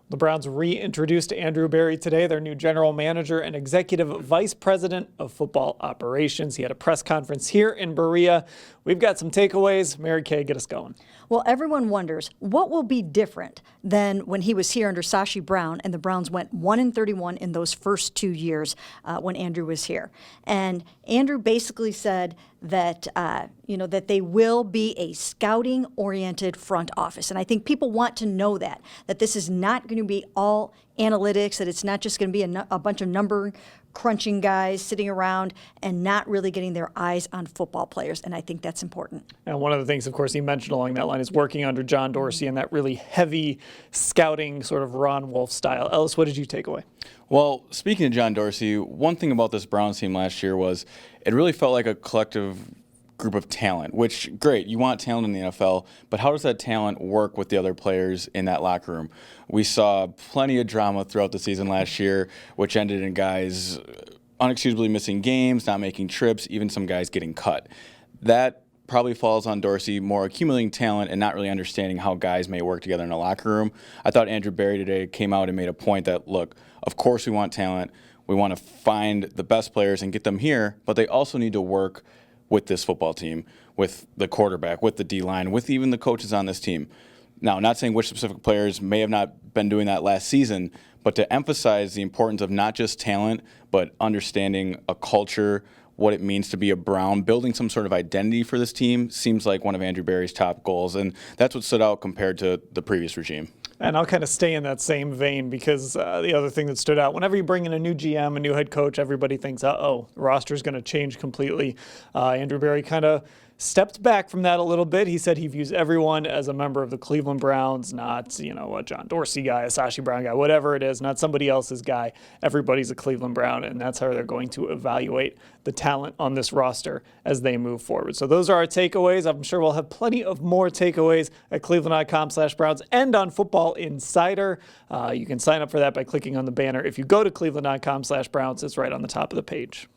The Browns reintroduced Andrew Berry today, their new general manager and executive vice president of football operations. He had a press conference here in Berea. We've got some takeaways. Mary Kay, get us going. Well, everyone wonders what will be different than when he was here under Sashi Brown, and the Browns went 1-31 in those first 2 years when Andrew was here. And Andrew basically said that that they will be a scouting-oriented front office, and I think people want to know that this is not going to be all analytics, that it's not just going to be a bunch of number crunching guys sitting around and not really getting their eyes on football players, and I think that's important. And one of the things, of course, he mentioned along that line is working under John Dorsey and that really heavy scouting sort of Ron Wolf style. Ellis, what did you take away? Well, speaking of John Dorsey, one thing about this Browns team last year was it really felt like a collective group of talent, which, great, you want talent in the NFL, but how does that talent work with the other players in that locker room? We saw plenty of drama throughout the season last year, which ended in guys unexcusably missing games, not making trips, even some guys getting cut. That probably falls on Dorsey, more accumulating talent and not really understanding how guys may work together in a locker room. I thought Andrew Berry today came out and made a point that, look, of course we want talent. We want to find the best players and get them here, but they also need to work with this football team, with the quarterback, with the D-line, with even the coaches on this team. Now, not saying which specific players may have not been doing that last season, but to emphasize the importance of not just talent, but understanding a culture, what it means to be a Brown, building some sort of identity for this team seems like one of Andrew Berry's top goals, and that's what stood out compared to the previous regime. And I'll kind of stay in that same vein because the other thing that stood out, whenever you bring in a new GM, a new head coach, everybody thinks, the roster's going to change completely. Andrew Berry kind of stepped back from that a little bit. He said he views everyone as a member of the Cleveland Browns, not, a John Dorsey guy, a Sashi Brown guy, whatever it is, not somebody else's guy. Everybody's a Cleveland Brown, and that's how they're going to evaluate the talent on this roster as they move forward. So those are our takeaways. I'm sure we'll have plenty of more takeaways at cleveland.com/Browns and on Football Insider. You can sign up for that by clicking on the banner. If you go to cleveland.com/Browns, it's right on the top of the page.